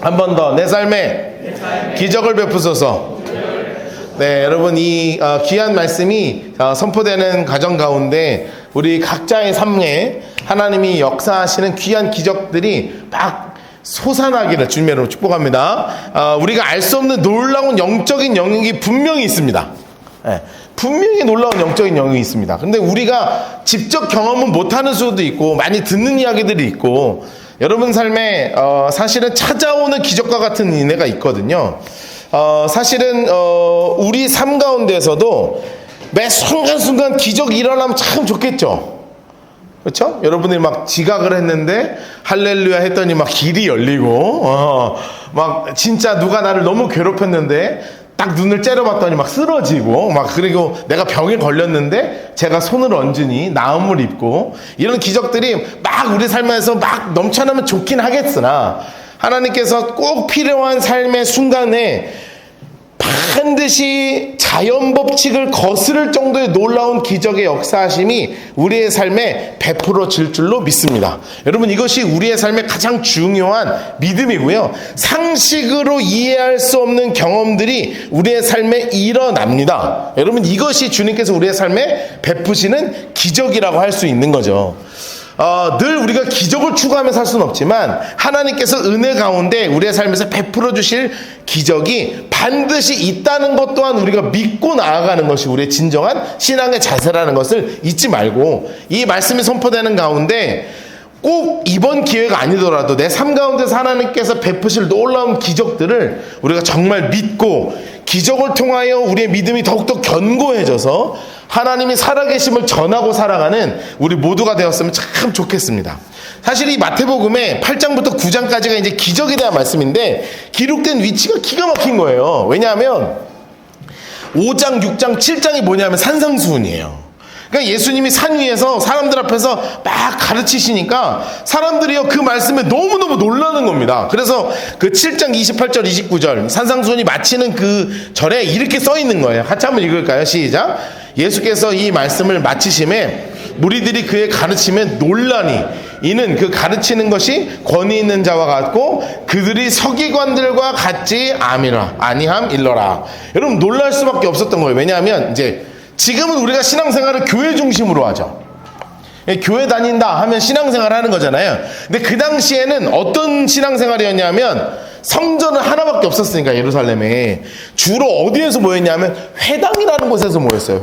한 번 더 내 삶에 기적을 베푸소서. 네, 여러분 이 귀한 말씀이 선포되는 가정 가운데 우리 각자의 삶에 하나님이 역사하시는 귀한 기적들이 막 솟아나기를 주님으로 축복합니다. 우리가 알 수 없는 놀라운 영적인 영역이 분명히 있습니다. 네, 분명히 놀라운 영적인 영역이 있습니다. 근데 우리가 직접 경험은 못하는 수도 있고 많이 듣는 이야기들이 있고 여러분 삶에 사실은 찾아오는 기적과 같은 은혜가 있거든요. 사실은 우리 삶 가운데서도 매 순간순간 기적이 일어나면 참 좋겠죠. 그렇죠? 여러분들이 막 지각을 했는데 할렐루야 했더니 막 길이 열리고 막 진짜 누가 나를 너무 괴롭혔는데 딱 눈을 째려봤더니 막 쓰러지고 막 그리고 내가 병에 걸렸는데 제가 손을 얹으니 나음을 입고 이런 기적들이 막 우리 삶에서 막 넘쳐나면 좋긴 하겠으나 하나님께서 꼭 필요한 삶의 순간에 반드시 자연 법칙을 거스를 정도의 놀라운 기적의 역사하심이 우리의 삶에 베풀어질 줄로 믿습니다. 여러분 이것이 우리의 삶의 가장 중요한 믿음이고요. 상식으로 이해할 수 없는 경험들이 우리의 삶에 일어납니다. 여러분 이것이 주님께서 우리의 삶에 베푸시는 기적이라고 할 수 있는 거죠. 늘 우리가 기적을 추구하며 살 수는 없지만 하나님께서 은혜 가운데 우리의 삶에서 베풀어 주실 기적이 반드시 있다는 것 또한 우리가 믿고 나아가는 것이 우리의 진정한 신앙의 자세라는 것을 잊지 말고 이 말씀이 선포되는 가운데 꼭 이번 기회가 아니더라도 내 삶 가운데서 하나님께서 베푸실 놀라운 기적들을 우리가 정말 믿고 기적을 통하여 우리의 믿음이 더욱더 견고해져서 하나님이 살아계심을 전하고 살아가는 우리 모두가 되었으면 참 좋겠습니다. 사실 이 마태복음의 8장부터 9장까지가 이제 기적에 대한 말씀인데 기록된 위치가 기가 막힌 거예요. 왜냐하면 5장, 6장, 7장이 뭐냐면 산상수훈이에요. 그러니까 예수님이 산 위에서 사람들 앞에서 막 가르치시니까 사람들이요 그 말씀에 너무너무 놀라는 겁니다. 그래서 그 7장 28절 29절 산상수훈이 마치는 그 절에 이렇게 써 있는 거예요. 같이 한번 읽을까요? 시작. 예수께서 이 말씀을 마치심에 무리들이 그의 가르침에 놀라니 이는 그 가르치는 것이 권위 있는 자와 같고 그들이 서기관들과 같지 아니함 일러라. 여러분 놀랄 수밖에 없었던 거예요. 왜냐하면 이제 지금은 우리가 신앙생활을 교회 중심으로 하죠. 교회 다닌다 하면 신앙생활 하는 거잖아요. 근데 그 당시에는 어떤 신앙생활이었냐면 성전은 하나밖에 없었으니까 예루살렘에 주로 어디에서 모였냐면 회당이라는 곳에서 모였어요.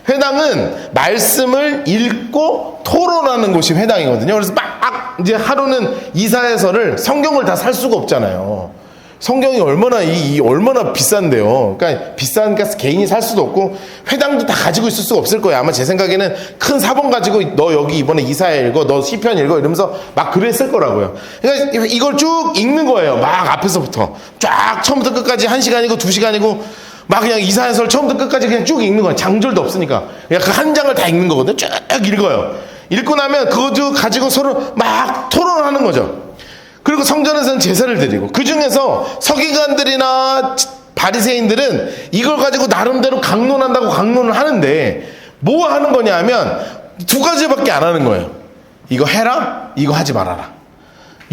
회당은 말씀을 읽고 토론하는 곳이 회당이거든요. 그래서 막 이제 하루는 이사야서를 성경을 다 살 수가 없잖아요. 성경이 얼마나 비싼데요. 그러니까 비싸니까 개인이 살 수도 없고 회당도 다 가지고 있을 수가 없을 거예요. 아마 제 생각에는 큰 사본 가지고 너 여기 이번에 이사야 읽어, 너 시편 읽어 이러면서 막 그랬을 거라고요. 그러니까 이걸 쭉 읽는 거예요. 막 앞에서부터 쫙 처음부터 끝까지 1시간이고 2시간이고 막 그냥 이사야서를 처음부터 끝까지 그냥 쭉 읽는 거예요. 장절도 없으니까 그냥 그 한 장을 다 읽는 거거든요. 쭉 읽어요. 읽고 나면 그거 가지고 서로 막 토론하는 거죠. 그리고 성전에서는 제사를 드리고 그 중에서 서기관들이나 바리새인들은 이걸 가지고 나름대로 강론한다고 강론을 하는데 뭐 하는 거냐면 두 가지밖에 안 하는 거예요. 이거 해라, 이거 하지 말아라.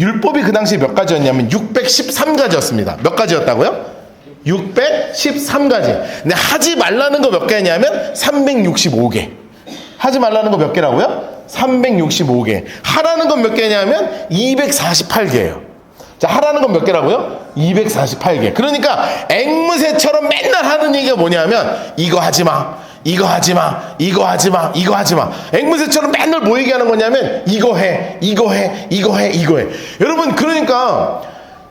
율법이 그 당시에 몇 가지였냐면 613가지였습니다. 몇 가지였다고요? 613가지. 근데 하지 말라는 거 몇 개냐면 365개. 하지 말라는 거 몇 개라고요? 365개. 하라는 건 몇 개냐면 248개예요. 자, 하라는 건 몇 개라고요? 248개. 그러니까 앵무새처럼 맨날 하는 얘기가 뭐냐면 이거 하지 마, 이거 하지 마, 이거 하지 마, 이거 하지 마. 앵무새처럼 맨날 뭐 얘기하는 거냐면 이거 해, 이거 해, 이거 해, 이거 해. 여러분 그러니까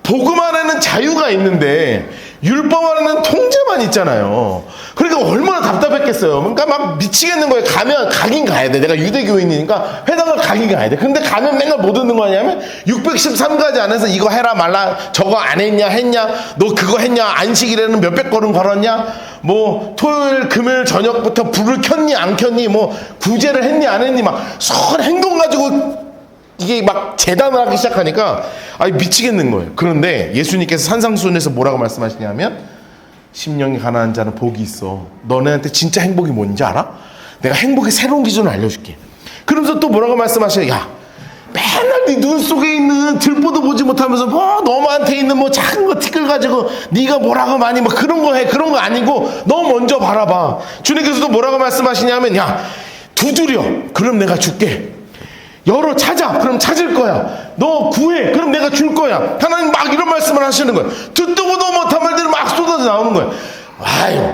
복음 안에는 자유가 있는데 율법 안에는 통제만 있잖아요. 그러니까 얼마나 답답했겠어요. 그러니까 막 미치겠는 거예요. 가긴 가야 돼. 내가 유대교인이니까 회당을 가긴 가야 돼. 근데 가면 맨날 뭐 듣는 거냐면 613가지 안에서 이거 해라 말라, 저거 안 했냐 했냐, 너 그거 했냐, 안식일에는 몇백 걸음 걸었냐, 뭐 토요일 금요일 저녁부터 불을 켰니 안 켰니, 뭐 구제를 했니 안 했니, 막 선 행동 가지고 이게 막 재단을 하기 시작하니까 미치겠는 거예요. 그런데 예수님께서 산상수훈에서 뭐라고 말씀하시냐면 심령이 가난한 자는 복이 있어. 너네한테 진짜 행복이 뭔지 알아? 내가 행복의 새로운 기준을 알려줄게. 그러면서 또 뭐라고 말씀하셔요? 야, 맨날 네 눈 속에 있는 들보도 보지 못하면서 뭐 너한테 있는 뭐 작은 거 티끌 가지고 네가 뭐라고 많이 뭐 그런 거 해. 그런 거 아니고 너 먼저 바라봐. 주님께서도 뭐라고 말씀하시냐면, 야, 두드려. 그럼 내가 줄게. 열어, 찾아. 그럼 찾을 거야. 너 구해. 그럼 내가 줄 거야. 하나님 막 이런 말씀을 하시는 거예요. 듣도 보도 못한 말들이 막 쏟아져 나오는 거예요. 아유,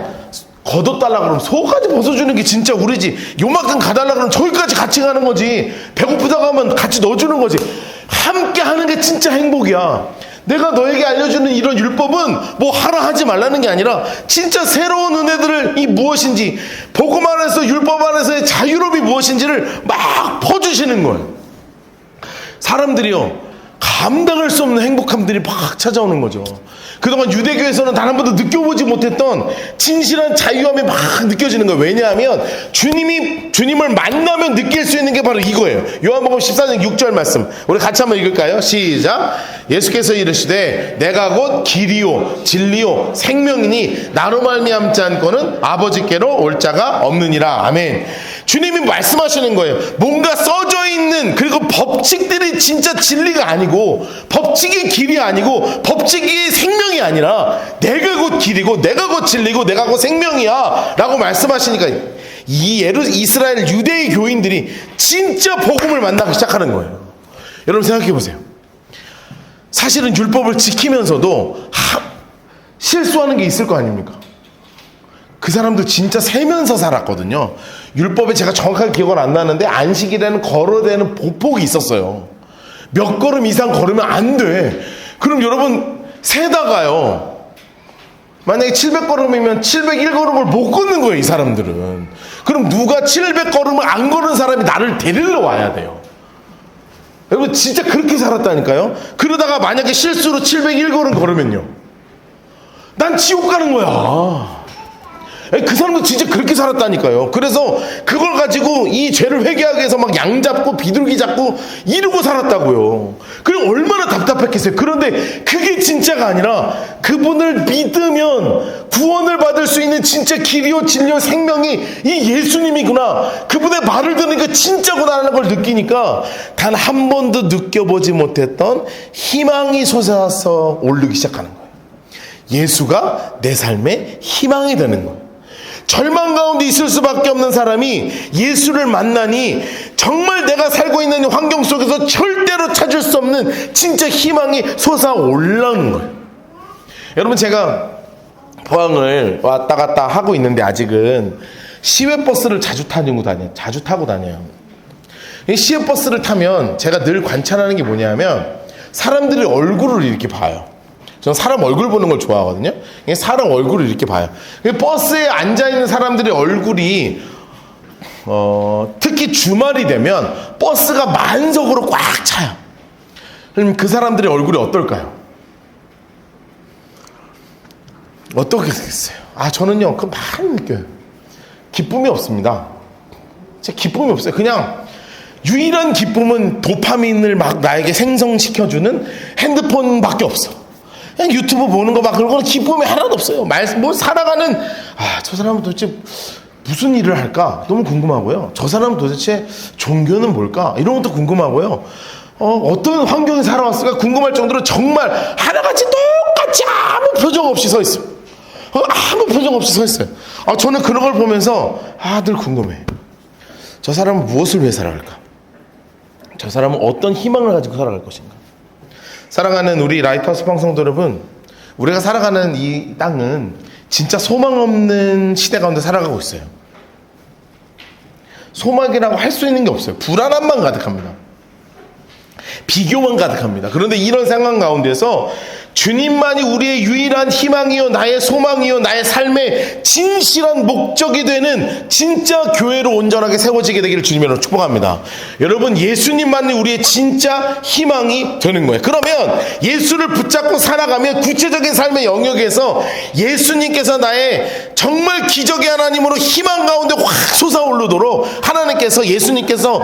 걷어달라 그러면 속까지 벗어주는 게 진짜 우리지. 요만큼 가달라 그러면 저기까지 같이 가는 거지. 배고프다고 하면 같이 넣어주는 거지. 함께 하는 게 진짜 행복이야. 내가 너에게 알려주는 이런 율법은 뭐 하라 하지 말라는 게 아니라 진짜 새로운 은혜들을 이 무엇인지, 복음 안에서 율법 안에서의 자유롭이 무엇인지를 막 퍼주시는 거예요. 사람들이요, 감당할 수 없는 행복함들이 막 찾아오는 거죠. 그동안 유대교에서는 단 한 번도 느껴보지 못했던 진실한 자유함이 막 느껴지는 거예요. 왜냐하면 주님을 만나면 느낄 수 있는 게 바로 이거예요. 요한복음 14장 6절 말씀, 우리 같이 한번 읽을까요? 시작. 예수께서 이르시되 내가 곧 길이요 진리요 생명이니 나로 말미암지 않고는 아버지께로 올 자가 없느니라. 아멘. 주님이 말씀하시는 거예요. 뭔가 써져 있는, 그리고 법칙들이 진짜 진리가 아니고, 법칙이 길이 아니고, 법칙이 생명이 아니라 내가 곧 길이고 내가 곧 진리고 내가 곧 생명이야 라고 말씀하시니까 이 이스라엘 유대의 교인들이 진짜 복음을 만나기 시작하는 거예요. 여러분 생각해 보세요. 사실은 율법을 지키면서도 실수하는 게 있을 거 아닙니까? 그 사람도 진짜 세면서 살았거든요. 율법에 제가 정확하게 기억은 안 나는데 안식일에는 걸어야 되는 보폭이 있었어요. 몇 걸음 이상 걸으면 안 돼. 그럼 여러분 세다가요, 만약에 700걸음이면 701걸음을 못 걷는 거예요, 이 사람들은. 그럼 누가 700걸음을 안 걸은 사람이 나를 데리러 와야 돼요. 여러분 진짜 그렇게 살았다니까요. 그러다가 만약에 실수로 701걸음 걸으면요, 난 지옥 가는 거야. 그 사람도 진짜 그렇게 살았다니까요. 그래서 그걸 가지고 이 죄를 회개하기 위해서 막 양 잡고 비둘기 잡고 이러고 살았다고요. 그럼 얼마나 답답했겠어요. 그런데 그게 진짜가 아니라 그분을 믿으면 구원을 받을 수 있는 진짜 길이요 진리요 생명이 이 예수님이구나, 그분의 말을 들으니까 진짜구나라는 걸 느끼니까 단 한 번도 느껴보지 못했던 희망이 솟아서 오르기 시작하는 거예요. 예수가 내 삶의 희망이 되는 거예요. 절망 가운데 있을 수밖에 없는 사람이 예수를 만나니 정말 내가 살고 있는 환경 속에서 절대로 찾을 수 없는 진짜 희망이 솟아올라오는 거예요. 여러분 제가 포항을 왔다 갔다 하고 있는데 아직은 시외버스를 자주 타고 다녀요. 이 시외버스를 타면 제가 늘 관찰하는 게 뭐냐면 사람들이 얼굴을 이렇게 봐요. 저는 사람 얼굴 보는 걸 좋아하거든요. 사람 얼굴을 이렇게 봐요. 버스에 앉아있는 사람들의 얼굴이 특히 주말이 되면 버스가 만석으로 꽉 차요. 그럼 그 사람들의 얼굴이 어떨까요? 어떻겠어요? 저는요 그거 많이 느껴요. 기쁨이 없습니다. 진짜 기쁨이 없어요. 그냥 유일한 기쁨은 도파민을 막 나에게 생성시켜주는 핸드폰밖에 없어. 그냥 유튜브 보는 거 막 그런 거는 기쁨이 하나도 없어요. 뭐 살아가는, 저 사람은 도대체 무슨 일을 할까? 너무 궁금하고요. 저 사람은 도대체 종교는 뭘까? 이런 것도 궁금하고요. 어떤 환경에 살아왔을까? 궁금할 정도로 정말 하나같이 똑같이 아무 표정 없이 서 있어요. 아무 표정 없이 서 있어요. 저는 그런 걸 보면서 늘 궁금해. 저 사람은 무엇을 위해 살아갈까? 저 사람은 어떤 희망을 가지고 살아갈 것인가? 사랑하는 우리 라이트하우스 방송도 여러분, 우리가 살아가는 이 땅은 진짜 소망 없는 시대 가운데 살아가고 있어요. 소망이라고 할 수 있는 게 없어요. 불안함만 가득합니다. 비교만 가득합니다. 그런데 이런 상황 가운데서 주님만이 우리의 유일한 희망이요 나의 소망이요 나의 삶의 진실한 목적이 되는 진짜 교회로 온전하게 세워지게 되기를 주님으로 축복합니다. 여러분 예수님만이 우리의 진짜 희망이 되는 거예요. 그러면 예수를 붙잡고 살아가면 구체적인 삶의 영역에서 예수님께서 나의 정말 기적의 하나님으로 희망 가운데 확 솟아오르도록 하나님께서 예수님께서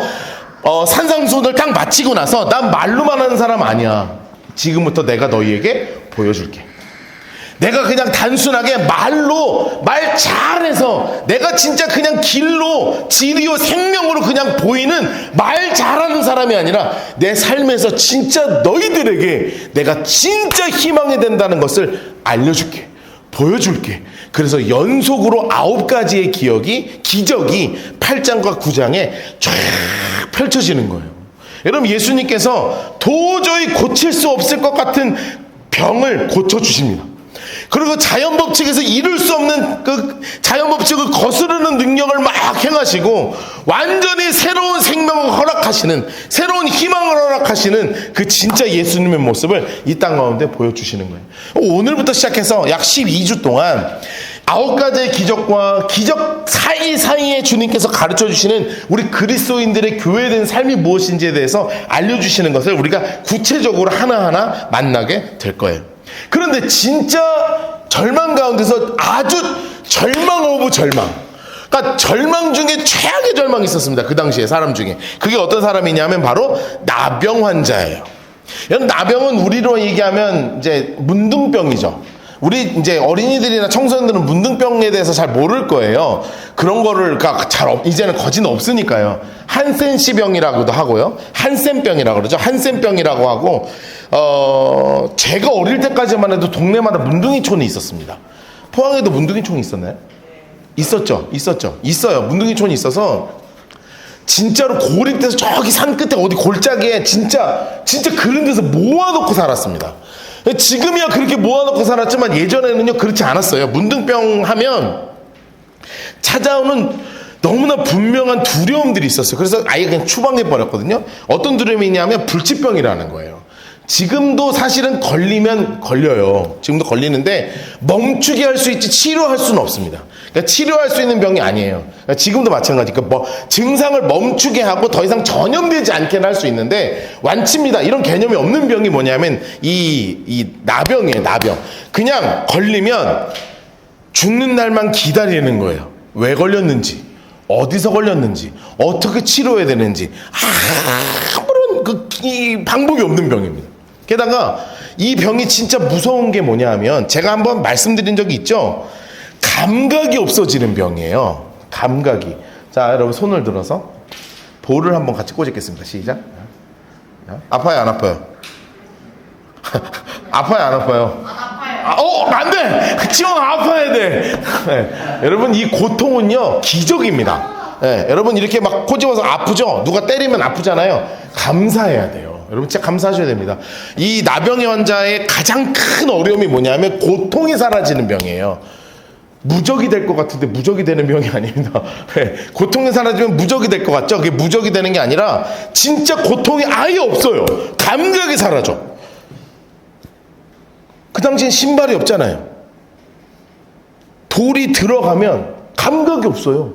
산상수훈을 딱 마치고 나서 난 말로만 하는 사람 아니야. 지금부터 내가 너희에게 보여줄게. 내가 그냥 단순하게 말 잘해서 내가 진짜 그냥 길로 진리요 생명으로 그냥 보이는 말 잘하는 사람이 아니라 내 삶에서 진짜 너희들에게 내가 진짜 희망이 된다는 것을 알려줄게, 보여줄게. 그래서 연속으로 9가지의 기적이 8장과 9장에 쫙 펼쳐지는 거예요. 여러분, 예수님께서 도저히 고칠 수 없을 것 같은 병을 고쳐주십니다. 그리고 자연법칙에서 이룰 수 없는 그 자연법칙을 거스르는 능력을 막 행하시고 완전히 새로운 생명을 허락하시는, 새로운 희망을 허락하시는 그 진짜 예수님의 모습을 이 땅 가운데 보여주시는 거예요. 오늘부터 시작해서 약 12주 동안 9가지의 기적과 기적 사이사이에 주님께서 가르쳐 주시는 우리 그리스도인들의 교회된 삶이 무엇인지에 대해서 알려주시는 것을 우리가 구체적으로 하나하나 만나게 될 거예요. 그런데 진짜 절망 가운데서 아주 절망 오브 절망, 그러니까 절망 중에 최악의 절망이 있었습니다. 그 당시에 사람 중에. 그게 어떤 사람이냐면 바로 나병 환자예요. 여러분, 나병은 우리로 얘기하면 이제 문둥병이죠. 우리 이제 어린이들이나 청소년들은 문둥병에 대해서 잘 모를 거예요. 그런 거를 이제는 거진 없으니까요. 한센시병이라고도 하고요. 한센병이라고 그러죠. 한센병이라고 하고, 제가 어릴 때까지만 해도 동네마다 문둥이촌이 있었습니다. 포항에도 문둥이촌이 있었나요? 있었죠. 있어요. 문둥이촌이 있어서 진짜로 고립돼서 저기 산 끝에 어디 골짜기에 진짜 그런 데서 모아놓고 살았습니다. 지금이야 그렇게 모아놓고 살았지만 예전에는요 그렇지 않았어요. 문둥병 하면 찾아오는 너무나 분명한 두려움들이 있었어요. 그래서 아예 그냥 추방해버렸거든요. 어떤 두려움이냐면 불치병이라는 거예요. 지금도 사실은 걸리면 걸려요. 지금도 걸리는데 멈추게 할 수 있지 치료할 수는 없습니다. 그러니까 치료할 수 있는 병이 아니에요. 그러니까 지금도 마찬가지. 그러니까 증상을 멈추게 하고 더 이상 전염되지 않게는 할 수 있는데 완치입니다. 이런 개념이 없는 병이 뭐냐면 이 나병이에요. 나병. 그냥 걸리면 죽는 날만 기다리는 거예요. 왜 걸렸는지, 어디서 걸렸는지, 어떻게 치료해야 되는지 아무런 이 방법이 없는 병입니다. 게다가 이 병이 진짜 무서운 게 뭐냐 하면 제가 한번 말씀드린 적이 있죠. 감각이 없어지는 병이에요. 감각이. 자, 여러분 손을 들어서 볼을 한번 같이 꽂겠습니다. 시작. 아파요, 안 아파요? 아파요, 안 아파요? 안 돼! 지원 아파야 돼! 네. 여러분, 이 고통은요, 기적입니다. 네. 여러분, 이렇게 막 꼬집어서 아프죠? 누가 때리면 아프잖아요. 감사해야 돼요. 여러분, 진짜 감사하셔야 됩니다. 이 나병의 환자의 가장 큰 어려움이 뭐냐면 고통이 사라지는 병이에요. 무적이 될 것 같은데 무적이 되는 병이 아닙니다. 네. 고통이 사라지면 무적이 될 것 같죠? 그게 무적이 되는 게 아니라 진짜 고통이 아예 없어요. 감각이 사라져. 그 당시엔 신발이 없잖아요. 돌이 들어가면 감각이 없어요.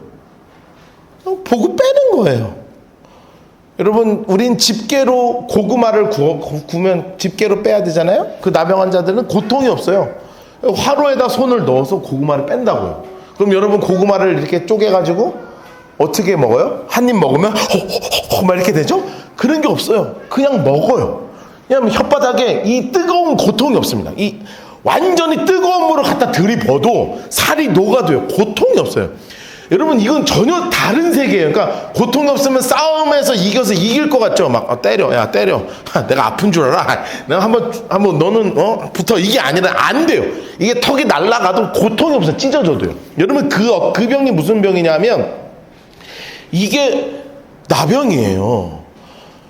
보고 빼는 거예요. 여러분, 우린 집게로 고구마를 구우면 집게로 빼야 되잖아요. 그 나병 환자들은 고통이 없어요. 화로에다 손을 넣어서 고구마를 뺀다고요. 그럼 여러분, 고구마를 이렇게 쪼개가지고 어떻게 먹어요? 한 입 먹으면 막 이렇게 되죠? 그런 게 없어요. 그냥 먹어요. 왜냐하면 혓바닥에 이 뜨거운 고통이 없습니다. 이 완전히 뜨거운 물을 갖다 들이부어도 살이 녹아도요. 고통이 없어요. 여러분, 이건 전혀 다른 세계예요. 그러니까 고통이 없으면 싸움에서 이겨서 이길 것 같죠? 막 때려, 야 때려. 내가 아픈 줄 알아? 내가 한번 너는 붙어. 이게 아니라 안 돼요. 이게 턱이 날아가도 고통이 없어요. 찢어져도요. 여러분, 그 병이 무슨 병이냐면 이게 나병이에요.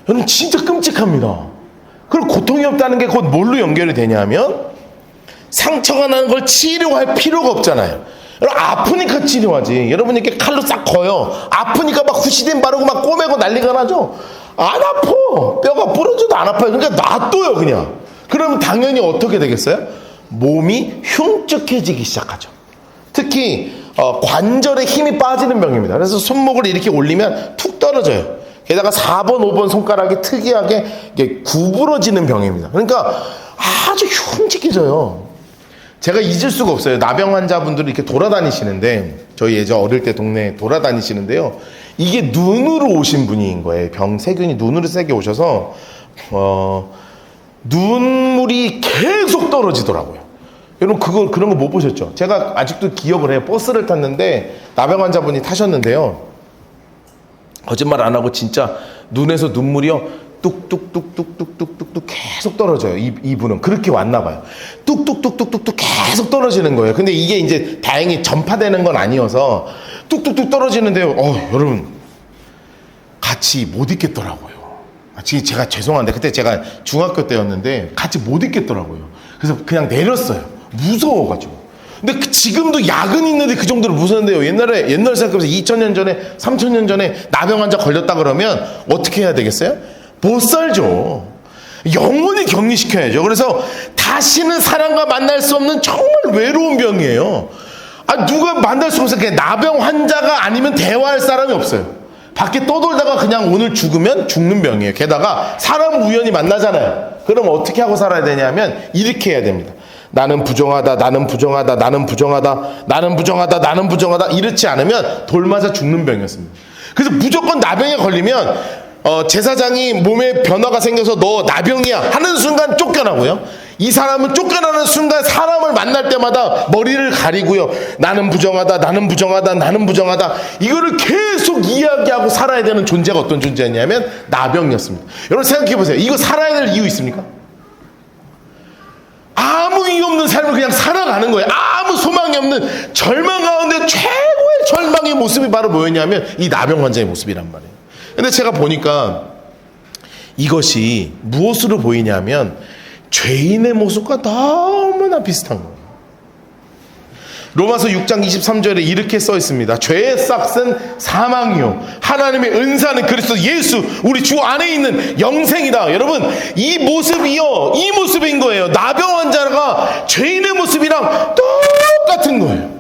여러분, 진짜 끔찍합니다. 그럼 고통이 없다는 게 곧 뭘로 연결이 되냐면 상처가 나는 걸 치료할 필요가 없잖아요. 여러분, 아프니까 치료하지. 여러분, 이렇게 칼로 싹 거요. 아프니까 막 후시딘 바르고 막 꼬매고 난리가 나죠. 안 아파. 뼈가 부러져도 안 아파요. 그러니까 놔둬요, 그냥. 그러면 당연히 어떻게 되겠어요? 몸이 흉측해지기 시작하죠. 특히 관절에 힘이 빠지는 병입니다. 그래서 손목을 이렇게 올리면 툭 떨어져요. 게다가 4번, 5번 손가락이 특이하게 이게 구부러지는 병입니다. 그러니까 아주 흉측해져요. 제가 잊을 수가 없어요. 나병 환자분들이 이렇게 돌아다니시는데, 저희 예전 어릴 때 동네에 돌아다니시는데요. 이게 눈으로 오신 분인 거예요. 세균이 눈으로 세게 오셔서, 눈물이 계속 떨어지더라고요. 여러분, 그런 거 못 보셨죠? 제가 아직도 기억을 해요. 버스를 탔는데, 나병 환자분이 타셨는데요. 거짓말 안 하고 진짜 눈에서 눈물이요 뚝뚝뚝뚝뚝뚝뚝뚝 계속 떨어져요. 이분은 그렇게 왔나 봐요. 뚝뚝뚝뚝뚝뚝 계속 떨어지는 거예요. 근데 이게 이제 다행히 전파되는 건 아니어서 뚝뚝뚝 떨어지는데요. 여러분 같이 못 있겠더라고요. 지금 제가 죄송한데 그때 제가 중학교 때였는데 같이 못 있겠더라고요. 그래서 그냥 내렸어요. 무서워가지고. 근데 지금도 약은 있는데 그 정도로 무서운데요. 옛날 생각해보세요. 2000년 전에 3000년 전에 나병 환자 걸렸다 그러면 어떻게 해야 되겠어요? 못 살죠. 영원히 격리시켜야죠. 그래서 다시는 사람과 만날 수 없는 정말 외로운 병이에요. 누가 만날 수 없어요. 그냥 나병 환자가 아니면 대화할 사람이 없어요. 밖에 떠돌다가 그냥 오늘 죽으면 죽는 병이에요. 게다가 사람 우연히 만나잖아요. 그럼 어떻게 하고 살아야 되냐면 이렇게 해야 됩니다. 나는 부정하다, 나는 부정하다, 나는 부정하다, 나는 부정하다, 나는 부정하다. 이렇지 않으면 돌 맞아 죽는 병이었습니다. 그래서 무조건 나병에 걸리면 제사장이 몸에 변화가 생겨서 너 나병이야 하는 순간 쫓겨나고요. 이 사람은 쫓겨나는 순간 사람을 만날 때마다 머리를 가리고요. 나는 부정하다, 나는 부정하다, 나는 부정하다. 이거를 계속 이야기하고 살아야 되는 존재가 어떤 존재였냐면 나병이었습니다. 여러분 생각해 보세요. 이거 살아야 될 이유 있습니까? 아무 이유 없는 삶을 그냥 살아가는 거예요. 아무 소망이 없는 절망 가운데 최고의 절망의 모습이 바로 뭐였냐면 이 나병 환자의 모습이란 말이에요. 근데 제가 보니까 이것이 무엇으로 보이냐면 죄인의 모습과 너무나 비슷한 거예요. 로마서 6장 23절에 이렇게 써 있습니다. 죄의 싹은 사망이요 하나님의 은사는 그리스도 예수 우리 주 안에 있는 영생이다. 여러분 이 모습이요 이 모습인 거예요. 나병 환자가 죄인의 모습이랑 똑같은 거예요.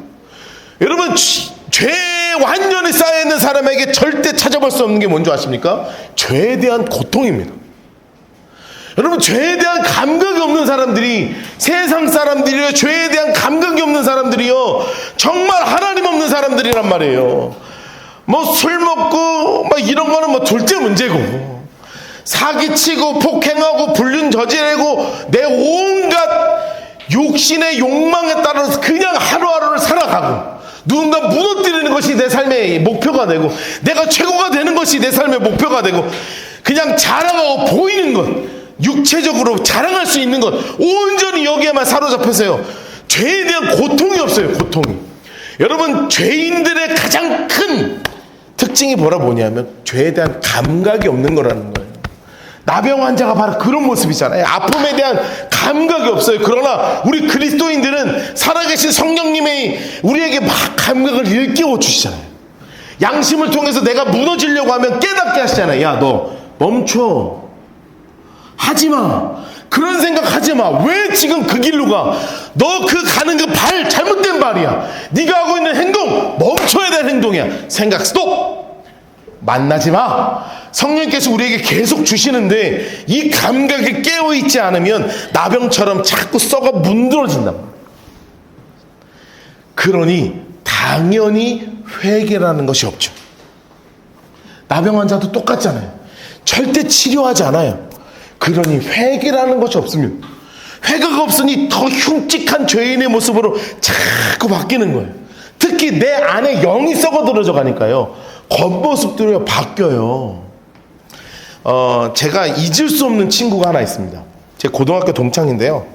여러분 죄에 완전히 쌓여있는 사람에게 절대 찾아볼 수 없는 게 뭔지 아십니까? 죄에 대한 고통입니다. 여러분 죄에 대한 감각이 없는 사람들이 세상 사람들이요 죄에 대한 감각이 없는 사람들이요 정말 하나님 없는 사람들이란 말이에요. 뭐 술 먹고 막 이런 거는 뭐 둘째 문제고 사기치고 폭행하고 불륜 저지르고 내 온갖 욕심의 욕망에 따라서 그냥 하루하루를 살아가고 누군가 무너뜨리는 것이 내 삶의 목표가 되고 내가 최고가 되는 것이 내 삶의 목표가 되고 그냥 자랑하고 보이는 것 육체적으로 자랑할 수 있는 것 온전히 여기에만 사로잡혀서요 죄에 대한 고통이 없어요. 고통이. 여러분 죄인들의 가장 큰 특징이 뭐냐면 죄에 대한 감각이 없는 거라는 거예요. 나병 환자가 바로 그런 모습이잖아요. 아픔에 대한 감각이 없어요. 그러나 우리 그리스도인들은 살아계신 성령님이 우리에게 막 감각을 일깨워 주시잖아요. 양심을 통해서 내가 무너지려고 하면 깨닫게 하시잖아요. 야, 너 멈춰. 하지마. 그런 생각 하지마. 왜 지금 그 길로 가? 너 그 가는 그 발 잘못된 발이야. 네가 하고 있는 행동 멈춰야 될 행동이야. 생각 스톱. 만나지 마. 성령께서 우리에게 계속 주시는데 이 감각이 깨어있지 않으면 나병처럼 자꾸 썩어 문드러진다. 그러니 당연히 회개라는 것이 없죠. 나병 환자도 똑같잖아요. 절대 치료하지 않아요. 그러니 회개라는 것이 없으면 회개가 없으니 더 흉측한 죄인의 모습으로 자꾸 바뀌는 거예요. 특히 내 안에 영이 썩어들어져 가니까요. 겉모습들이 바뀌어요. 제가 잊을 수 없는 친구가 하나 있습니다. 제 고등학교 동창인데요.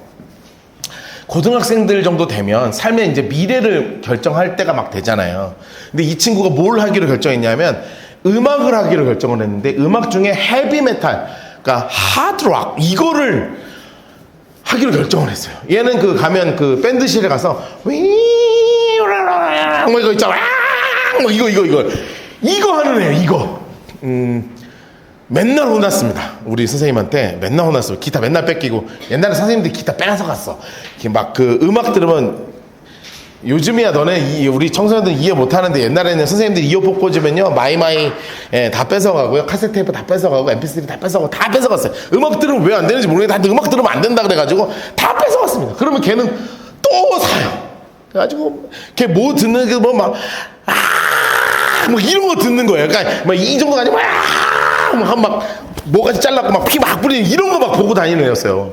고등학생들 정도 되면 삶의 이제 미래를 결정할 때가 막 되잖아요. 근데 이 친구가 뭘 하기로 결정했냐면 음악을 하기로 결정을 했는데 음악 중에 헤비메탈, 그러니까 하드락 이거를 하기로 결정을 했어요. 얘는 그 가면 그 밴드실에 가서 뭐 이거 있잖아. 뭐 이거 하는 애예요. 이거. 맨날 혼났습니다. 우리 선생님한테 맨날 혼났어요. 기타 맨날 뺏기고. 옛날에 선생님들이 기타 뺏어서 갔어. 막 그 음악 들으면 요즘이야 너네 우리 청소년들 이해 못하는데 옛날에는 선생님들이 이어폰 꽂으면요 마이마이 다 뺏어가고요. 카세트 테이프 다 뺏어가고 mp3 다 뺏어가고 다 뺏어갔어요. 음악 들으면 왜 안 되는지 모르겠는데 음악 들으면 안 된다 그래가지고 다 뺏어갔습니다. 그러면 걔는 또 사요. 그래가지고 걔 뭐 듣는 게 뭐 막 뭐 이런 거 듣는 거예요. 그러니까 막 이 정도가 아니고 막 뭐가지 잘랐고 막 피 막 뿌리는 이런 거 막 보고 다니는 애였어요.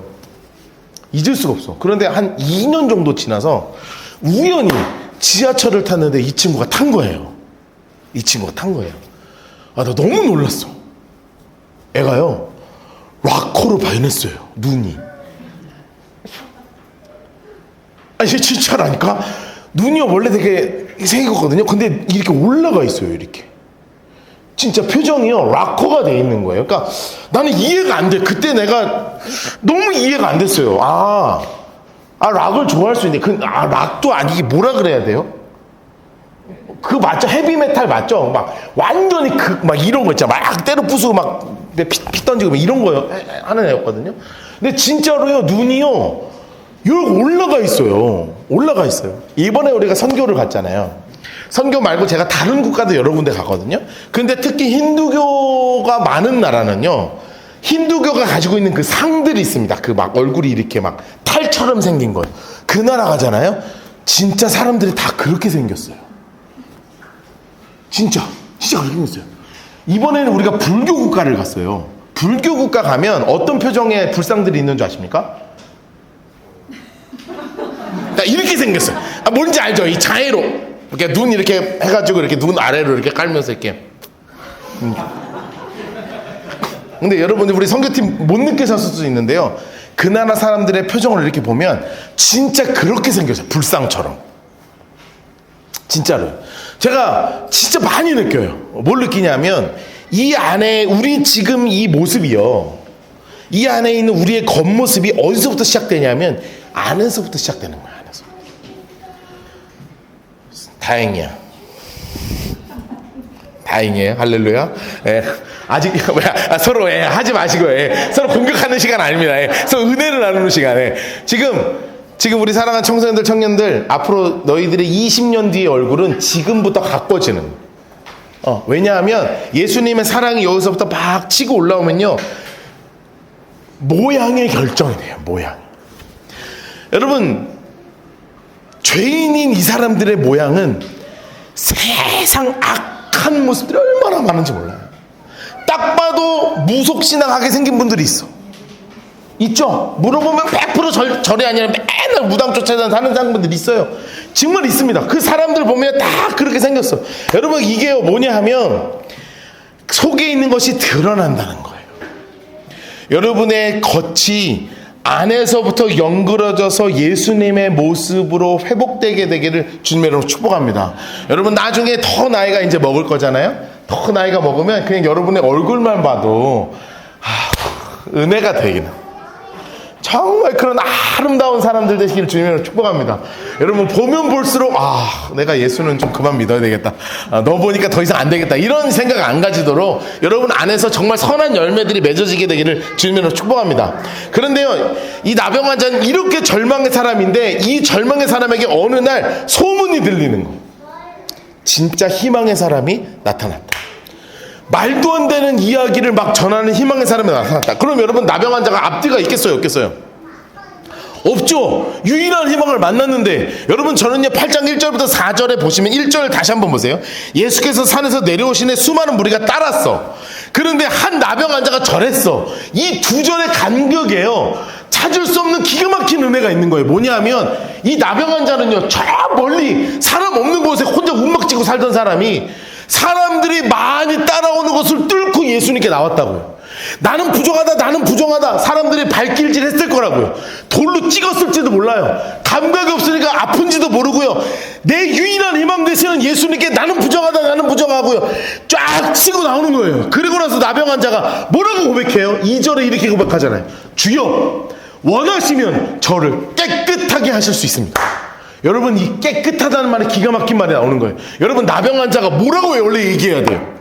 잊을 수가 없어. 그런데 한 2년 정도 지나서 우연히 지하철을 탔는데 이 친구가 탄 거예요. 이 친구가 탄 거예요. 나 너무 놀랐어. 애가요, 락커로 변했어요, 눈이. 아니, 진짜라니까? 눈이 원래 되게 생겼거든요. 근데 이렇게 올라가 있어요, 이렇게. 진짜 표정이요, 락커가 돼 있는 거예요. 그러니까 나는 이해가 안 돼. 그때 내가 너무 이해가 안 됐어요. 락을 좋아할 수 있네. 락도 아니게 뭐라 그래야 돼요? 그거 맞죠? 헤비메탈 맞죠? 막 완전히 막 이런 거 있잖아. 막 때려 부수고 막 피 던지고 막 이런 거 하는 애였거든요. 근데 진짜로요, 눈이요, 여기 올라가 있어요. 올라가 있어요. 이번에 우리가 선교를 갔잖아요. 선교 말고 제가 다른 국가도 여러 군데 가거든요. 근데 특히 힌두교가 많은 나라는요, 힌두교가 가지고 있는 그 상들이 있습니다. 그 막 얼굴이 이렇게 막 탈처럼 생긴 거예요. 그 나라 가잖아요. 진짜 사람들이 다 그렇게 생겼어요. 진짜 그렇게 생겼어요. 이번에는 우리가 불교 국가를 갔어요. 불교 국가 가면 어떤 표정의 불상들이 있는 줄 아십니까? 이렇게 생겼어요. 뭔지 알죠? 이 자해로 이렇게 눈 이렇게 해가지고 이렇게 눈 아래로 이렇게 깔면서 이렇게. 근데 여러분들, 우리 선교팀 못 느끼셨을 수도 있는데요, 그 나라 사람들의 표정을 이렇게 보면 진짜 그렇게 생겼어요. 불상처럼. 진짜로. 제가 진짜 많이 느껴요. 뭘 느끼냐면, 이 안에 우리 지금 이 모습이요, 이 안에 있는 우리의 겉모습이 어디서부터 시작되냐면 안에서부터 시작되는 거야. 안에서. 다행이에요. 할렐루야. 예. 아직 서로 하지 마시고, 서로 공격하는 시간 아닙니다. 서로 은혜를 나누는 시간에 지금 우리 사랑하는 청소년들, 청년들, 앞으로 너희들의 20년 뒤의 얼굴은 지금부터 가꿔지는. 왜냐하면 예수님의 사랑이 여기서부터 막 치고 올라오면요, 모양의 결정이 돼요. 모양. 여러분, 죄인인 이 사람들의 모양은 세상 악한 모습들이 얼마나 많은지 몰라요. 딱 봐도 무속신앙하게 생긴 분들이 있죠? 물어보면 100% 절이 아니라 맨날 무당 쫓아다니는 사는 사람들이 있어요. 정말 있습니다. 그 사람들 보면 다 그렇게 생겼어. 여러분, 이게 뭐냐 하면 속에 있는 것이 드러난다는 거예요. 여러분의 겉이 안에서부터 연그러져서 예수님의 모습으로 회복되게 되기를 주님으로 축복합니다. 여러분, 나중에 더 나이가 이제 먹을 거잖아요. 더 나이가 먹으면 그냥 여러분의 얼굴만 봐도 은혜가 되기는, 정말 그런 아름다운 사람들 되시기를 주님으로 축복합니다. 여러분, 보면 볼수록 내가 예수는 좀 그만 믿어야 되겠다, 너 보니까 더 이상 안 되겠다, 이런 생각 안 가지도록 여러분 안에서 정말 선한 열매들이 맺어지게 되기를 주님으로 축복합니다. 그런데요, 이 나병 환자는 이렇게 절망의 사람인데, 이 절망의 사람에게 어느 날 소문이 들리는 거예요. 진짜 희망의 사람이 나타났다. 말도 안 되는 이야기를 막 전하는 희망의 사람이 나타났다. 그럼 여러분, 나병 환자가 앞뒤가 있겠어요, 없겠어요? 없죠. 유일한 희망을 만났는데, 여러분, 저는요 8장 1절부터 4절에 보시면, 1절 다시 한번 보세요. 예수께서 산에서 내려오시니 수많은 무리가 따랐어. 그런데 한 나병 환자가 절했어. 이 두 절의 간격에요, 찾을 수 없는 기가 막힌 은혜가 있는 거예요. 뭐냐면, 이 나병 환자는요, 저 멀리 사람 없는 곳에 혼자 움막지고 살던 사람이 사람들이 많이 따라오는 것을 뚫고 예수님께 나왔다고요. 나는 부정하다 사람들이 발길질 했을 거라고요. 돌로 찍었을지도 몰라요. 감각이 없으니까 아픈지도 모르고요. 내 유일한 희망 되시는 예수님께 나는 부정하고요, 쫙 치고 나오는 거예요. 그리고 나서 나병 환자가 뭐라고 고백해요? 2절에 이렇게 고백하잖아요. 주여, 원하시면 저를 깨끗하게 하실 수 있습니다. 여러분, 이 깨끗하다는 말이 기가 막힌 말이 나오는 거예요. 여러분, 나병 환자가 뭐라고 원래 얘기해야 돼요?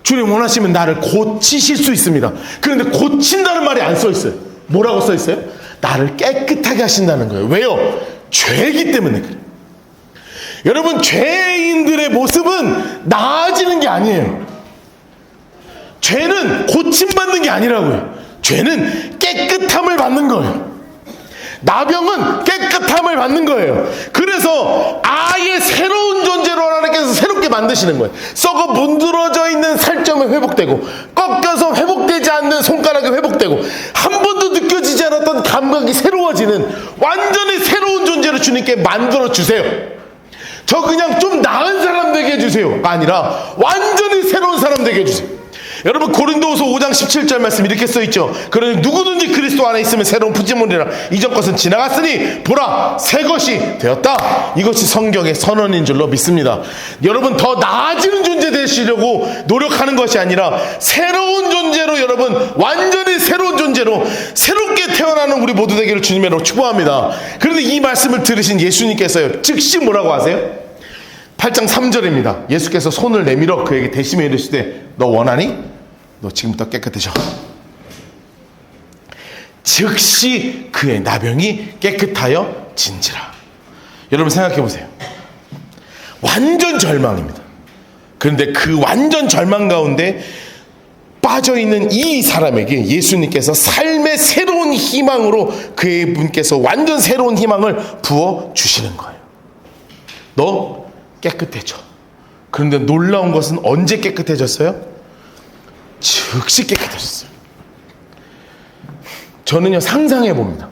주님, 원하시면 나를 고치실 수 있습니다. 그런데 고친다는 말이 안 써 있어요. 뭐라고 써 있어요? 나를 깨끗하게 하신다는 거예요. 왜요? 죄이기 때문에 그래요. 여러분, 죄인들의 모습은 나아지는 게 아니에요. 죄는 고침받는 게 아니라고요. 죄는 깨끗함을 받는 거예요. 나병은 깨끗함을 받는 거예요. 그래서 아예 새로운 존재로 하나님께서 새롭게 만드시는 거예요. 썩어 문드러져 있는 살점이 회복되고, 꺾여서 회복되지 않는 손가락이 회복되고, 한 번도 느껴지지 않았던 감각이 새로워지는 완전히 새로운 존재로 주님께 만들어 주세요. 저 그냥 좀 나은 사람들 되게 해주세요가 아니라 완전히 새로운 사람 되게 해주세요. 여러분 고린도후서 5장 17절 말씀 이렇게 써있죠. 그러니 누구든지 그리스도 안에 있으면 새로운 피조물이라 이전 것은 지나갔으니 보라 새 것이 되었다. 이것이 성경의 선언인 줄로 믿습니다. 여러분 더 나아지는 존재 되시려고 노력하는 것이 아니라 새로운 존재로, 여러분 완전히 새로운 존재로 새롭게 태어나는 우리 모두 되기를 주님으로 축복합니다. 그런데 이 말씀을 들으신 예수님께서요 즉시 뭐라고 하세요? 8장 3절입니다. 예수께서 손을 내밀어 그에게 대심에 이르시되 너 원하니? 너 지금부터 깨끗해져. 즉시 그의 나병이 깨끗하여 진지라. 여러분 생각해 보세요. 완전 절망입니다. 그런데 그 완전 절망 가운데 빠져있는 이 사람에게 예수님께서 삶의 새로운 희망으로 그의 분께서 완전 새로운 희망을 부어주시는 거예요. 너 깨끗해져. 그런데 놀라운 것은 언제 깨끗해졌어요? 즉시 깨끗해졌어요. 저는요 상상해 봅니다.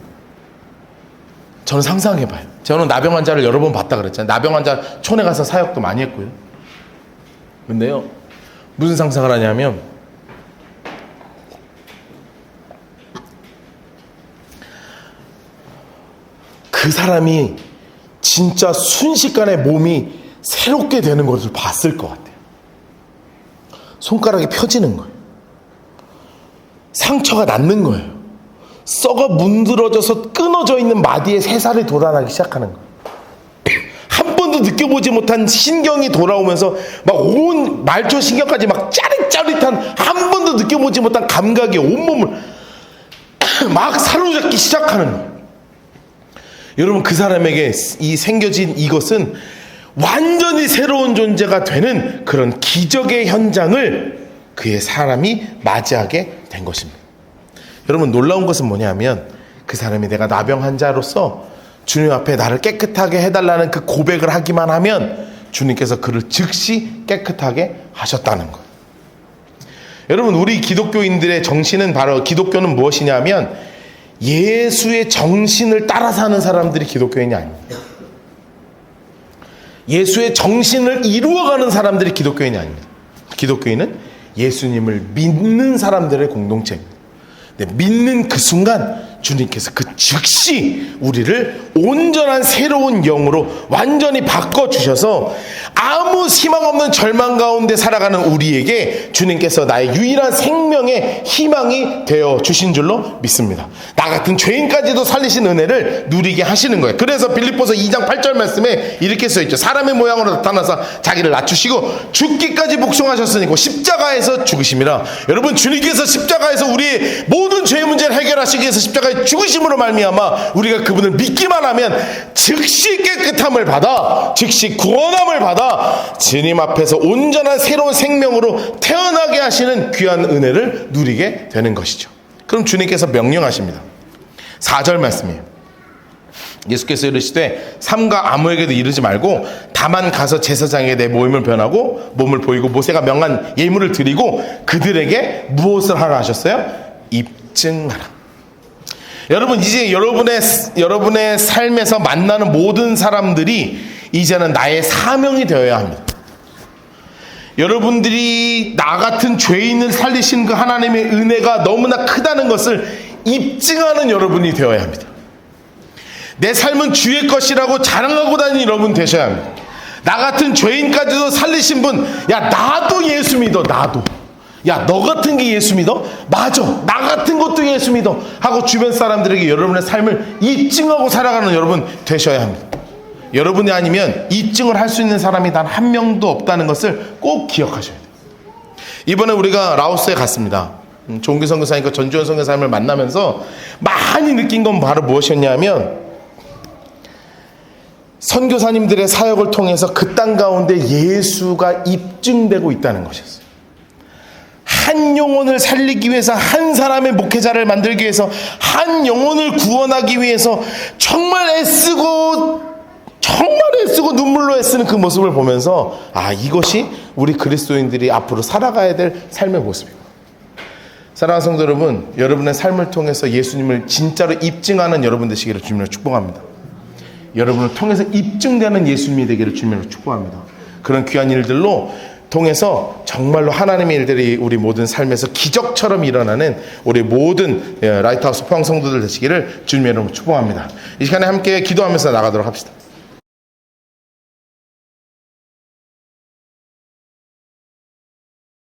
저는 상상해 봐요. 저는 나병 환자를 여러 번 봤다 그랬잖아요. 나병 환자 촌에 가서 사역도 많이 했고요. 근데요 무슨 상상을 하냐면 그 사람이 진짜 순식간에 몸이 새롭게 되는 것을 봤을 것 같아요. 손가락이 펴지는 거예요. 상처가 낫는 거예요. 썩어 문드러져서 끊어져 있는 마디에 새살이 돋아나기 시작하는 거예요. 한 번도 느껴보지 못한 신경이 돌아오면서 막 온 말초 신경까지 막 짜릿짜릿한, 한 번도 느껴보지 못한 감각이 온몸을 막 사로잡기 시작하는 거예요. 여러분 그 사람에게 이 생겨진 이것은 완전히 새로운 존재가 되는 그런 기적의 현장을 그의 사람이 맞이하게 된 것입니다. 여러분 놀라운 것은 뭐냐면 그 사람이 내가 나병 환자로서 주님 앞에 나를 깨끗하게 해달라는 그 고백을 하기만 하면 주님께서 그를 즉시 깨끗하게 하셨다는 거예요. 여러분 우리 기독교인들의 정신은 바로, 기독교는 무엇이냐면 예수의 정신을 따라 사는 사람들이 기독교인이 아닙니다. 예수의 정신을 이루어가는 사람들이 기독교인이 아닙니다. 기독교인은 예수님을 믿는 사람들의 공동체입니다. 믿는 그 순간 주님께서 그 즉시 우리를 온전한 새로운 영으로 완전히 바꿔주셔서 아무 희망 없는 절망 가운데 살아가는 우리에게 주님께서 나의 유일한 생명의 희망이 되어 주신 줄로 믿습니다. 나 같은 죄인까지도 살리신 은혜를 누리게 하시는 거예요. 그래서 빌립보서 2장 8절 말씀에 이렇게 써있죠. 사람의 모양으로 나타나서 자기를 낮추시고 죽기까지 복종하셨으니 십자가에서 죽으심이라. 여러분 주님께서 십자가에서 우리의 모든 죄의 문제를 해결하시기 위해서 십자가에 죽으심으로 말미암아 우리가 그분을 믿기만 하면 즉시 깨끗함을 받아, 즉시 구원함을 받아 주님 앞에서 온전한 새로운 생명으로 태어나게 하시는 귀한 은혜를 누리게 되는 것이죠. 그럼 주님께서 명령하십니다. 4절 말씀이에요. 예수께서 이르시되 삼가 아무에게도 이르지 말고 다만 가서 제사장에게 내 모임을 변하고 몸을 보이고 모세가 명한 예물을 드리고 그들에게 무엇을 하라 하셨어요? 입증하라. 여러분 이제 여러분의 삶에서 만나는 모든 사람들이 이제는 나의 사명이 되어야 합니다. 여러분들이 나 같은 죄인을 살리신 그 하나님의 은혜가 너무나 크다는 것을 입증하는 여러분이 되어야 합니다. 내 삶은 주의 것이라고 자랑하고 다니는 여러분 되셔야 합니다. 나 같은 죄인까지도 살리신 분, 야 나도 예수 믿어. 나도. 야 너 같은 게 예수 믿어? 맞아, 나 같은 것도 예수 믿어 하고 주변 사람들에게 여러분의 삶을 입증하고 살아가는 여러분 되셔야 합니다. 여러분이 아니면 입증을 할 수 있는 사람이 단 한 명도 없다는 것을 꼭 기억하셔야 돼요. 이번에 우리가 라오스에 갔습니다. 종기 선교사님과 전주현 선교사님을 만나면서 많이 느낀 건 바로 무엇이었냐면 선교사님들의 사역을 통해서 그 땅 가운데 예수가 입증되고 있다는 것이었어요. 한 영혼을 살리기 위해서, 한 사람의 목회자를 만들기 위해서, 한 영혼을 구원하기 위해서 정말 애쓰고 눈물로 애쓰는 그 모습을 보면서 이것이 우리 그리스도인들이 앞으로 살아가야 될 삶의 모습이고, 사랑하는 성도 여러분, 여러분의 삶을 통해서 예수님을 진짜로 입증하는 여러분 되시기를 주님으로 축복합니다. 여러분을 통해서 입증되는 예수님이 되기를 주님으로 축복합니다. 그런 귀한 일들로 통해서 정말로 하나님의 일들이 우리 모든 삶에서 기적처럼 일어나는 우리 모든 라이트하우스 포항 성도들 되시기를 주님의 이름으로 축복합니다. 이 시간에 함께 기도하면서 나가도록 합시다.